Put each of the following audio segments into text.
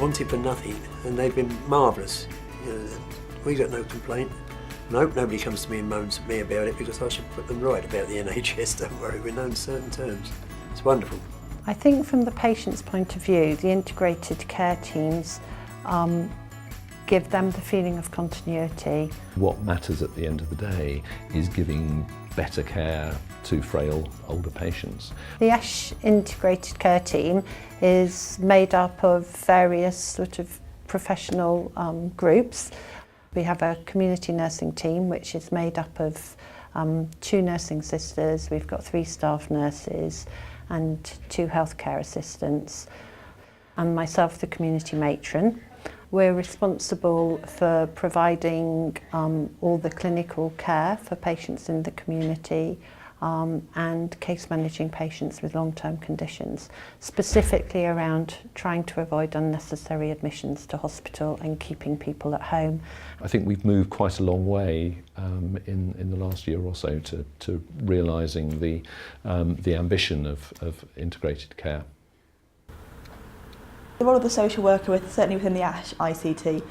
wanted for nothing, and they've been marvellous. You know, we got no complaint. And I hope nobody comes to me and moans at me about it, because I should put them right about the NHS, don't worry, we know in certain terms. It's wonderful. I think from the patient's point of view, the integrated care teams give them the feeling of continuity. What matters at the end of the day is giving better care to frail older patients. The ASH integrated care team is made up of various sort of professional groups. We have a community nursing team which is made up of 2 nursing sisters, we've got 3 staff nurses and 2 healthcare assistants, and myself, the community matron. We're responsible for providing all the clinical care for patients in the community and case managing patients with long-term conditions, specifically around trying to avoid unnecessary admissions to hospital and keeping people at home. I think we've moved quite a long way in the last year or so to realising the ambition of integrated care. The role of the social worker, certainly within the ASH ICT,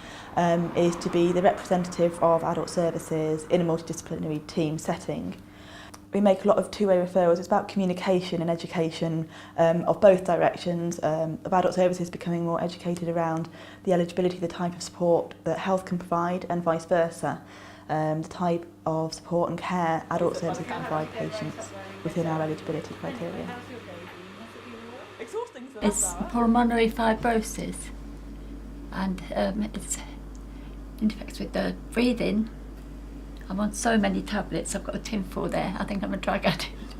is to be the representative of adult services in a multidisciplinary team setting. We make a lot of two-way referrals. It's about communication and education of both directions, of adult services becoming more educated around the eligibility, the type of support that health can provide, and vice versa, the type of support and care adult services can provide patients within our eligibility criteria. It's pulmonary fibrosis, and it interferes with the breathing. I'm on so many tablets, I've got a tin full there. I think I'm a drug addict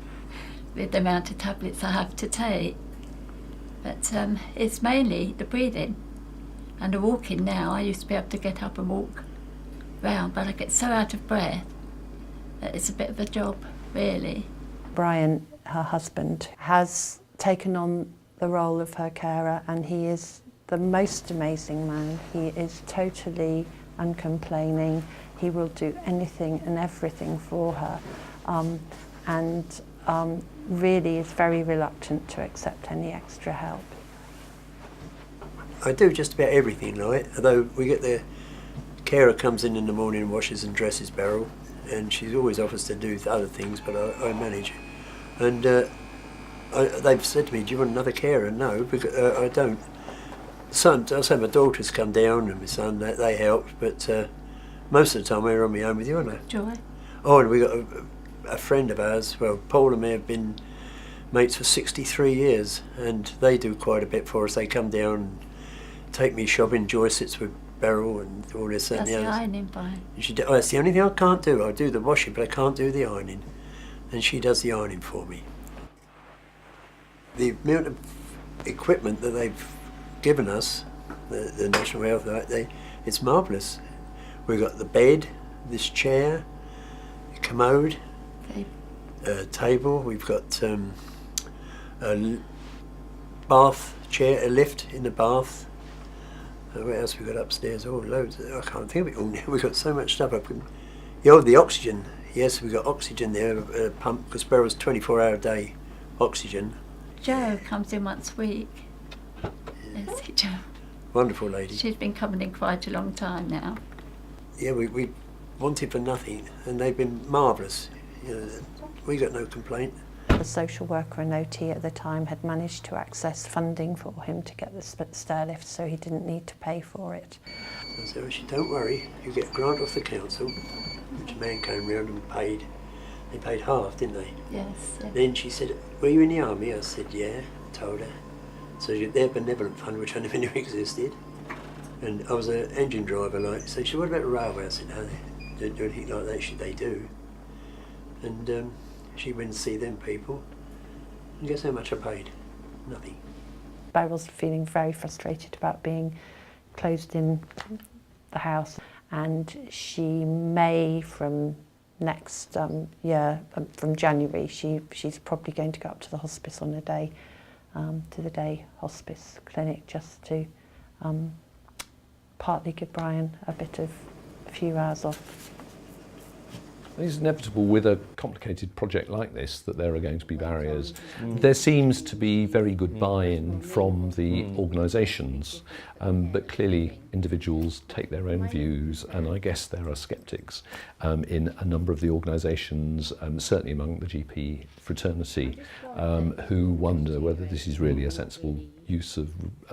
with the amount of tablets I have to take. But it's mainly the breathing and the walking now. I used to be able to get up and walk round, but I get so out of breath that it's a bit of a job, really. Brian, her husband, has taken on the role of her carer, and he is the most amazing man. He is totally uncomplaining. He will do anything and everything for her, and really is very reluctant to accept any extra help. I do just about everything, right? Although we get the carer comes in the morning and washes and dresses Beryl, and she always offers to do other things, but I manage. And they've said to me, do you want another carer? No, because I don't. I say my daughters come down and my son, they help, but most of the time we're on my own with you, aren't I? Joy. Oh, and we got a friend of ours, well, Paul and me have been mates for 63 years, and they do quite a bit for us. They come down and take me shopping. Joy sits with Beryl and all this and That's the the others. ironing, Brian. Oh, that's the only thing I can't do. I do the washing, but I can't do the ironing. And she does the ironing for me. The amount of equipment that they've given us, the National Health, it's marvellous. We've got the bed, this chair, a commode, table. We've got a bath chair, a lift in the bath. What else have we got upstairs? Oh, loads. I can't think of it all now. We've got so much stuff up. Oh, the oxygen. Yes, we've got oxygen there, a pump, because Beryl's 24-hour-a-day oxygen. Jo comes in once a week. Is it Jo? Wonderful lady. She's been coming in quite a long time now. Yeah, we wanted for nothing, and they've been marvellous. You know, we got no complaint. The social worker and OT at the time had managed to access funding for him to get the stair lift, so he didn't need to pay for it. So I said, well, don't worry, you get a grant off the council, which a man came round and paid. They paid half, didn't they? Yes. Then she said, were you in the army? I said, yeah, told her. So their benevolent fund, which I never knew existed. And I was an engine driver, like, so she said, what about the railway? I said, no, they don't do anything like that. They do. And she went to see them people. And guess how much I paid? Nothing. Beryl's feeling very frustrated about being closed in the house, and she may, from next year, from January, she's probably going to go up to the hospice on a day, to the day hospice clinic, just to partly give Brian a few hours off. It's inevitable with a complicated project like this that there are going to be barriers. There seems to be very good buy-in from the organisations, but clearly individuals take their own views, and I guess there are sceptics in a number of the organisations, certainly among the GP fraternity, who wonder whether this is really a sensible use of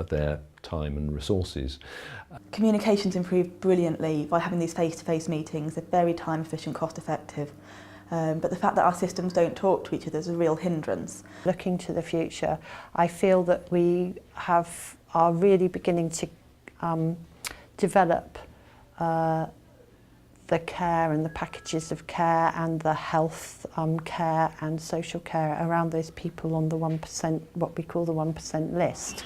their time and resources. Communication's improved brilliantly by having these face-to-face meetings. They're very time efficient, cost effective. But the fact that our systems don't talk to each other is a real hindrance. Looking to the future, I feel that we are really beginning to develop the care and the packages of care and the health care and social care around those people on the 1%, what we call the 1% list.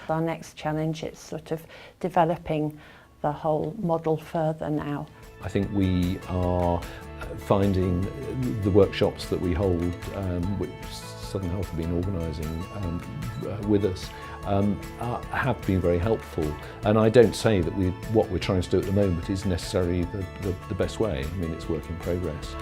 Our next challenge is sort of developing the whole model further now. I think we are finding the workshops that we hold, which Southern Health have been organising with us, have been very helpful. And I don't say that what we're trying to do at the moment is necessarily the best way. I mean, it's work in progress.